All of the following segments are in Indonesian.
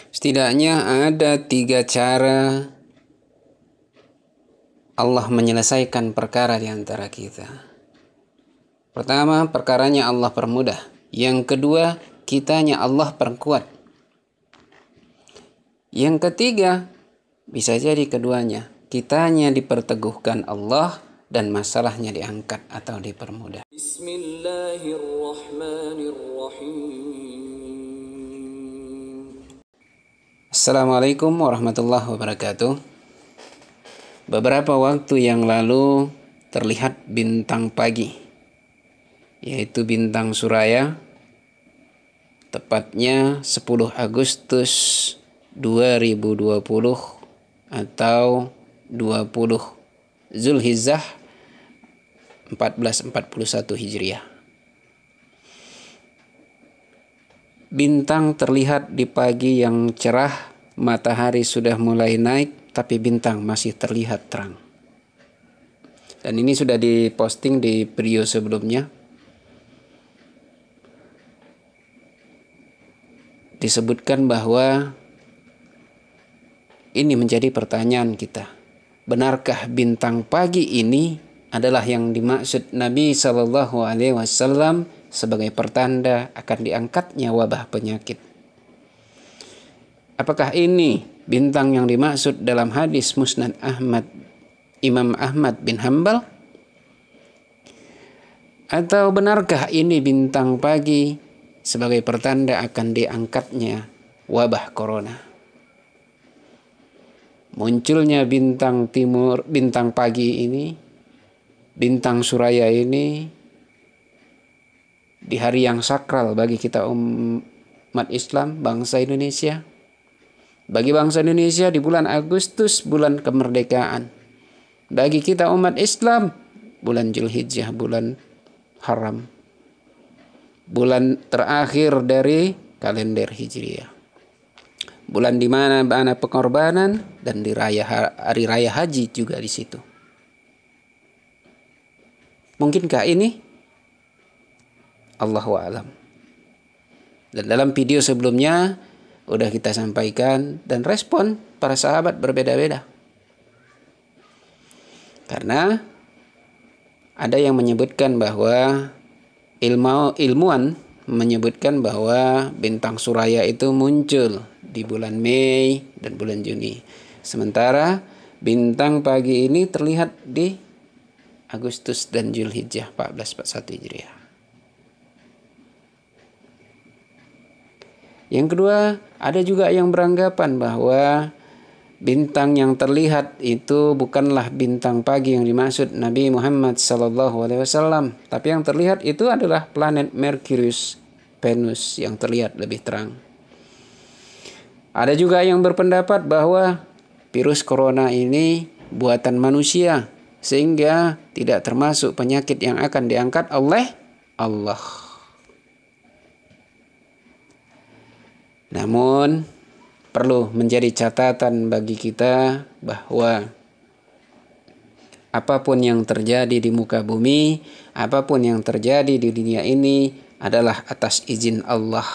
Setidaknya ada 3 cara Allah menyelesaikan perkara di antara kita. Pertama, perkaranya Allah permudah. Yang kedua, kitanya Allah perkuat. Yang ketiga, bisa jadi keduanya. Kitanya diperteguhkan Allah dan masalahnya diangkat atau dipermudah. Assalamualaikum warahmatullahi wabarakatuh. Beberapa waktu yang lalu terlihat bintang pagi, yaitu bintang Suraya, tepatnya 10 Agustus 2020 atau 20 Zulhijjah 1441 Hijriah. Bintang terlihat di pagi yang cerah, matahari sudah mulai naik, tapi bintang masih terlihat terang. Dan ini sudah diposting di video sebelumnya. Disebutkan bahwa ini menjadi pertanyaan kita. Benarkah bintang pagi ini adalah yang dimaksud Nabi SAW sebagai pertanda akan diangkatnya wabah penyakit? Apakah ini bintang yang dimaksud dalam hadis Musnad Ahmad, Imam Ahmad bin Hanbal? Atau benarkah ini bintang pagi sebagai pertanda akan diangkatnya wabah corona? Munculnya bintang timur, bintang pagi ini, bintang Suraya ini di hari yang sakral bagi kita umat Islam, bangsa Indonesia. Bagi bangsa Indonesia di bulan Agustus, bulan kemerdekaan. Bagi kita umat Islam, bulan Zulhijjah, bulan haram. Bulan terakhir dari kalender Hijriah. Bulan di mana ada pengorbanan dan di hari raya haji juga di situ. Mungkinkah ini? Allahu a'lam. Dan dalam video sebelumnya udah kita sampaikan dan respon para sahabat berbeda-beda. Karena ada yang menyebutkan bahwa ilmuwan menyebutkan bahwa bintang Suraya itu muncul di bulan Mei dan bulan Juni. Sementara bintang pagi ini terlihat di Agustus dan Zulhijjah 1441 Hijriah. Yang kedua, ada juga yang beranggapan bahwa bintang yang terlihat itu bukanlah bintang pagi yang dimaksud Nabi Muhammad SAW, tapi yang terlihat itu adalah planet Merkurius, Venus yang terlihat lebih terang. Ada juga yang berpendapat bahwa virus corona ini buatan manusia, sehingga tidak termasuk penyakit yang akan diangkat oleh Allah. Namun perlu menjadi catatan bagi kita bahwa apapun yang terjadi di muka bumi, apapun yang terjadi di dunia ini adalah atas izin Allah.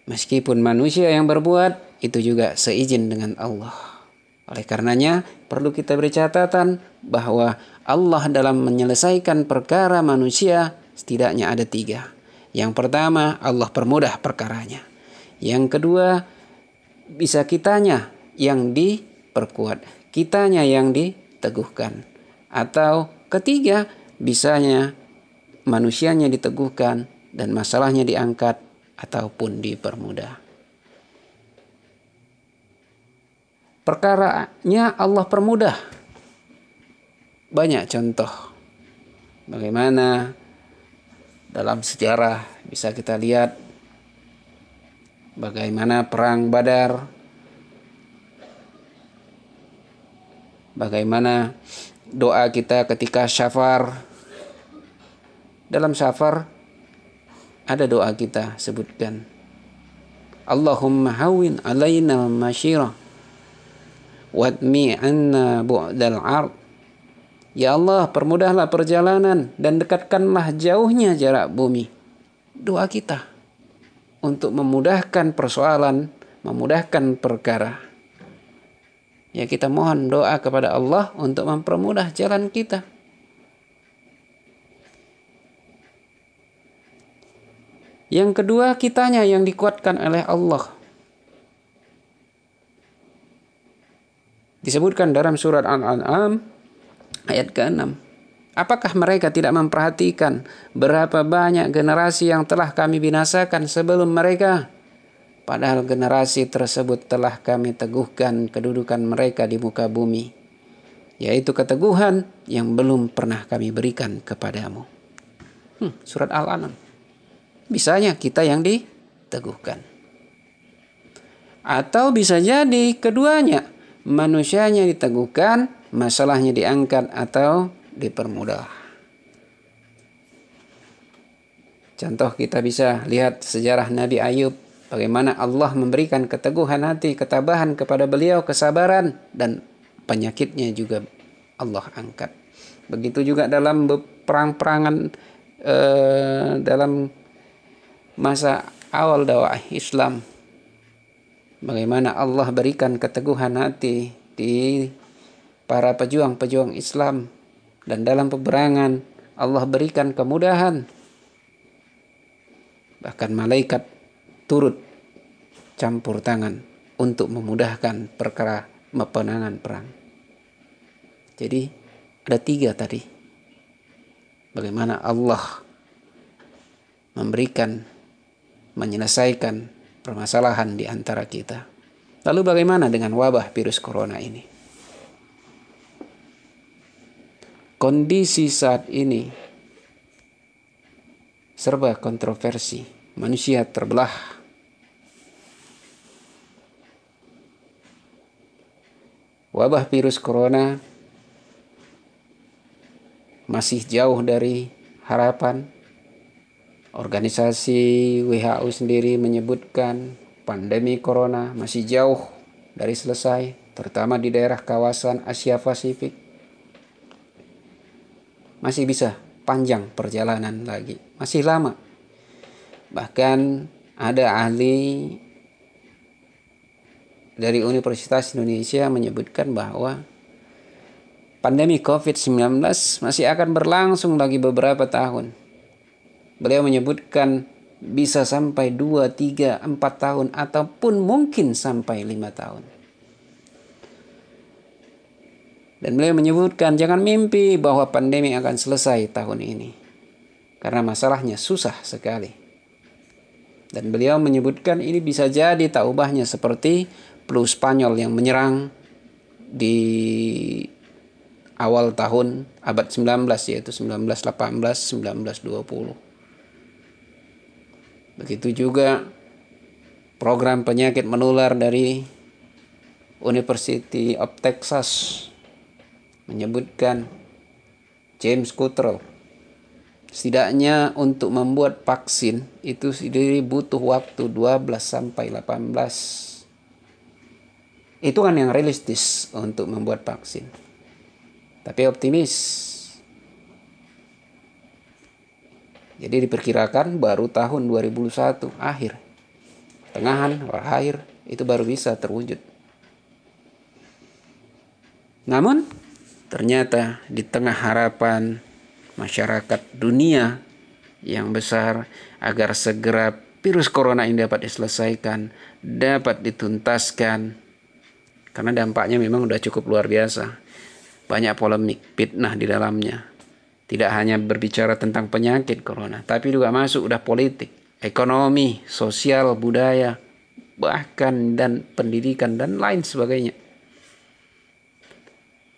Meskipun manusia yang berbuat, itu juga seizin dengan Allah. Oleh karenanya, perlu kita beri catatan bahwa Allah dalam menyelesaikan perkara manusia setidaknya ada 3. Yang pertama, Allah permudah perkaranya. Yang kedua, bisa kitanya yang diperkuat, kitanya yang diteguhkan. Atau ketiga, bisanya manusianya diteguhkan dan masalahnya diangkat ataupun dipermudah. Perkaranya Allah permudah. Banyak contoh bagaimana dalam sejarah bisa kita lihat bagaimana perang Badar, bagaimana doa kita ketika syafar. Dalam syafar ada doa kita sebutkan, Allahumma hawwin alaina masyirah wadmi anna bu'dal ard. Ya Allah, permudahlah perjalanan dan dekatkanlah jauhnya jarak bumi. Doa kita. untuk memudahkan persoalan, memudahkan perkara. Ya, kita mohon doa kepada Allah untuk mempermudah jalan kita. Yang kedua, kitanya yang dikuatkan oleh Allah. Disebutkan dalam surat Al-An'am ayat ke-6. Apakah mereka tidak memperhatikan berapa banyak generasi yang telah kami binasakan sebelum mereka? Padahal generasi tersebut telah kami teguhkan kedudukan mereka di muka bumi, yaitu keteguhan yang belum pernah kami berikan kepadamu. Surat Al-An'am. Bisanya kita yang diteguhkan. Atau bisa jadi keduanya. Manusianya diteguhkan, masalahnya diangkat atau dipermudah. Contoh, kita bisa lihat sejarah Nabi Ayub, bagaimana Allah memberikan keteguhan hati, ketabahan kepada beliau, kesabaran, dan penyakitnya juga Allah angkat. Begitu juga dalam perang-perangan dalam masa awal dakwah Islam, bagaimana Allah berikan keteguhan hati di para pejuang-pejuang Islam. Dan dalam peperangan Allah berikan kemudahan. Bahkan malaikat turut campur tangan untuk memudahkan perkara pemenangan perang. Jadi ada 3 tadi. Bagaimana Allah memberikan, menyelesaikan permasalahan di antara kita. Lalu bagaimana dengan wabah virus corona ini? Kondisi saat ini serba kontroversi, manusia terbelah. Wabah virus corona masih jauh dari harapan. Organisasi WHO sendiri menyebutkan pandemi corona masih jauh dari selesai, terutama di daerah kawasan Asia Pasifik. Masih bisa panjang perjalanan lagi, masih lama. Bahkan ada ahli dari Universitas Indonesia menyebutkan bahwa pandemi COVID-19 masih akan berlangsung lagi beberapa tahun. Beliau menyebutkan bisa sampai 2, 3, 4 tahun ataupun mungkin sampai 5 tahun. Dan beliau menyebutkan jangan mimpi bahwa pandemi akan selesai tahun ini, karena masalahnya susah sekali. Dan beliau menyebutkan ini bisa jadi tak ubahnya seperti flu Spanyol yang menyerang di awal tahun abad 19, yaitu 1918, 1920. Begitu juga program penyakit menular dari University of Texas menyebutkan, James Cottrell, setidaknya untuk membuat vaksin itu sendiri butuh waktu 12 sampai 18. Itu kan yang realistis untuk membuat vaksin. Tapi optimis. Jadi diperkirakan baru tahun 2021 akhir, tengahan, akhir itu baru bisa terwujud. Namun ternyata di tengah harapan masyarakat dunia yang besar agar segera virus corona ini dapat diselesaikan, dapat dituntaskan, karena dampaknya memang sudah cukup luar biasa. Banyak polemik, fitnah di dalamnya. Tidak hanya berbicara tentang penyakit corona, tapi juga masuk udah politik, ekonomi, sosial, budaya, bahkan dan pendidikan dan lain sebagainya.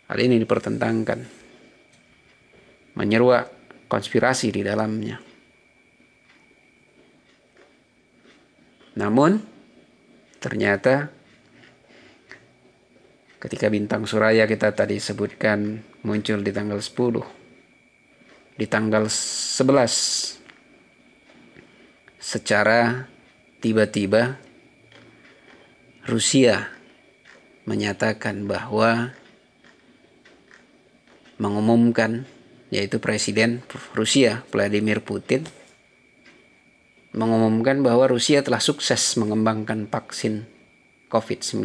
Hal ini dipertentangkan, menyeruak konspirasi di dalamnya. Namun ternyata ketika bintang Suraya kita tadi sebutkan muncul di tanggal 10, di tanggal 11 secara tiba-tiba Rusia menyatakan bahwa mengumumkan, yaitu Presiden Rusia Vladimir Putin mengumumkan bahwa Rusia telah sukses mengembangkan vaksin COVID-19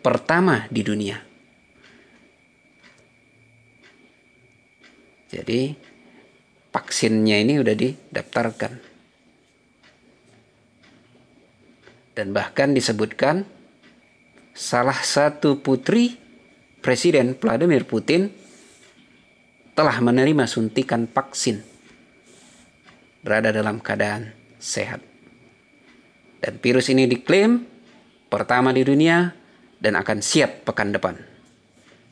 pertama di dunia. Jadi vaksinnya ini udah didaftarkan. Dan bahkan disebutkan salah satu putri Presiden Vladimir Putin telah menerima suntikan vaksin, berada dalam keadaan sehat. Dan virus ini diklaim pertama di dunia dan akan siap pekan depan.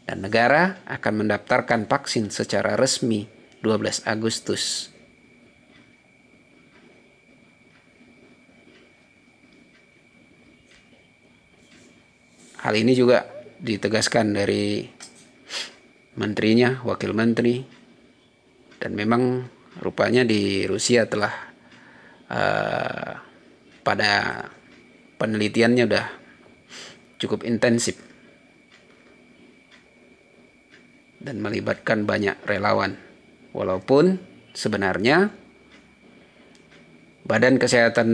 Dan negara akan mendaftarkan vaksin secara resmi 12 Agustus. Hal ini juga ditegaskan dari menterinya, wakil menteri, dan memang rupanya di Rusia telah pada penelitiannya udah cukup intensif dan melibatkan banyak relawan. Walaupun sebenarnya Badan Kesehatan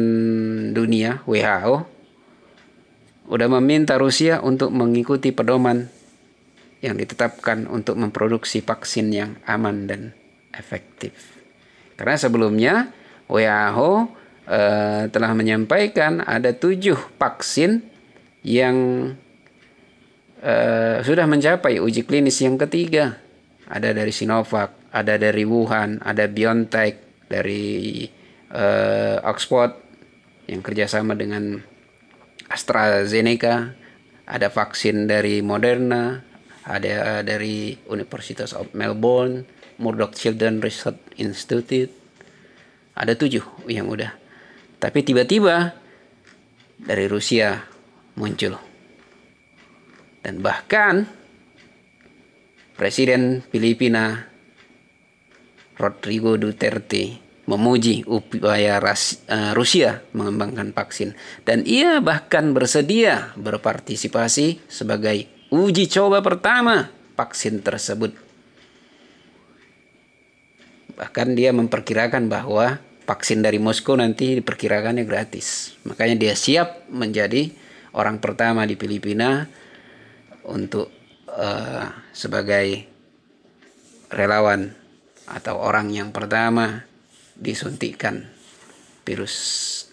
Dunia WHO udah meminta Rusia untuk mengikuti pedoman yang ditetapkan untuk memproduksi vaksin yang aman dan efektif. Karena sebelumnya WHO telah menyampaikan ada 7 vaksin yang sudah mencapai uji klinis yang ketiga. Ada dari Sinovac, ada dari Wuhan, ada BioNTech dari Oxford yang kerjasama dengan AstraZeneca, ada vaksin dari Moderna, ada dari University of Melbourne, Murdoch Children Research Institute. Ada 7 yang udah. Tapi tiba-tiba dari Rusia muncul. Dan bahkan Presiden Filipina Rodrigo Duterte memuji upaya Rusia mengembangkan vaksin. Dan ia bahkan bersedia berpartisipasi sebagai uji coba pertama vaksin tersebut. Bahkan dia memperkirakan bahwa vaksin dari Moskow nanti diperkirakannya gratis. Makanya dia siap menjadi orang pertama di Filipina untuk sebagai relawan atau orang yang pertama disuntikan virus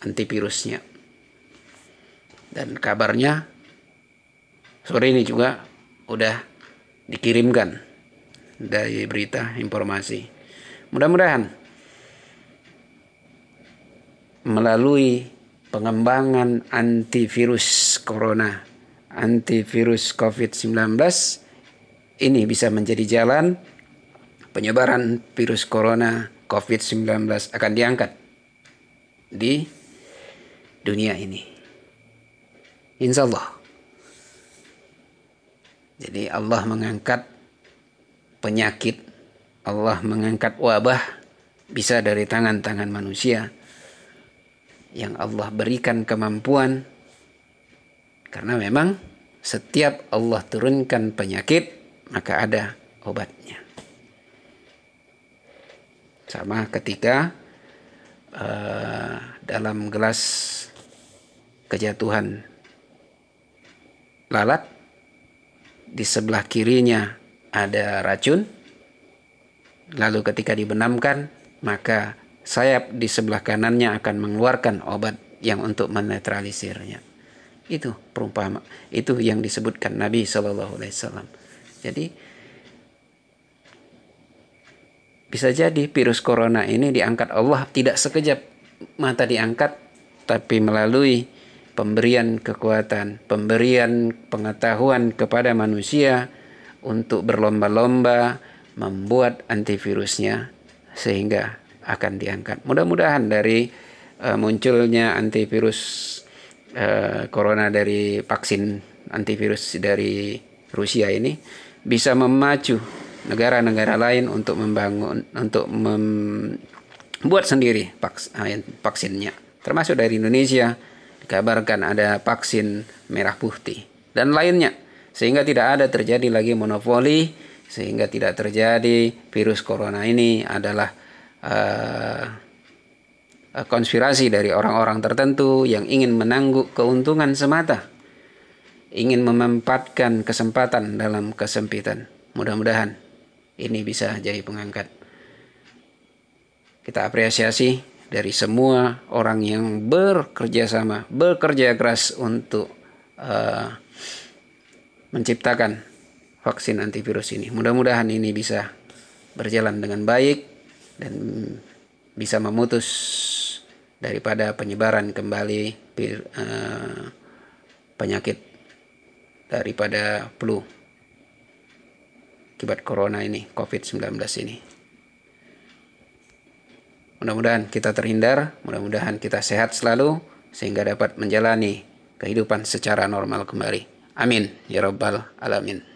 antivirusnya. Dan kabarnya sore ini juga udah dikirimkan dari berita informasi. Mudah-mudahan melalui pengembangan antivirus corona, antivirus COVID-19 ini bisa menjadi jalan penyebaran virus corona COVID-19 akan diangkat di dunia ini. Insya Allah. Jadi Allah mengangkat penyakit, Allah mengangkat wabah bisa dari tangan-tangan manusia yang Allah berikan kemampuan. Karena memang setiap Allah turunkan penyakit, maka ada obatnya. Sama ketika dalam gelas kejatuhan lalat, di sebelah kirinya ada racun, lalu ketika dibenamkan, maka sayap di sebelah kanannya akan mengeluarkan obat yang untuk menetralisirnya. Itu perumpama, itu yang disebutkan Nabi SAW. Jadi bisa jadi virus corona ini diangkat Allah tidak sekejap mata diangkat, tapi melalui pemberian kekuatan, pemberian pengetahuan kepada manusia untuk berlomba-lomba membuat antivirusnya sehingga akan diangkat. Mudah-mudahan dari munculnya antivirus corona dari vaksin antivirus dari Rusia ini bisa memacu negara-negara lain untuk membuat sendiri vaksinnya. Termasuk dari Indonesia dikabarkan ada vaksin merah putih dan lainnya, sehingga tidak ada terjadi lagi monopoli, sehingga tidak terjadi virus corona ini adalah konspirasi dari orang-orang tertentu yang ingin menangguk keuntungan semata, ingin memanfaatkan kesempatan dalam kesempitan. Mudah-mudahan ini bisa jadi pengangkat. Kita apresiasi dari semua orang yang bekerja keras untuk menciptakan vaksin antivirus ini. Mudah-mudahan ini bisa berjalan dengan baik dan bisa memutus daripada penyebaran kembali penyakit daripada flu akibat corona ini, COVID-19 ini. Mudah-mudahan kita terhindar, mudah-mudahan kita sehat selalu sehingga dapat menjalani kehidupan secara normal kembali. Amin ya rabbal alamin.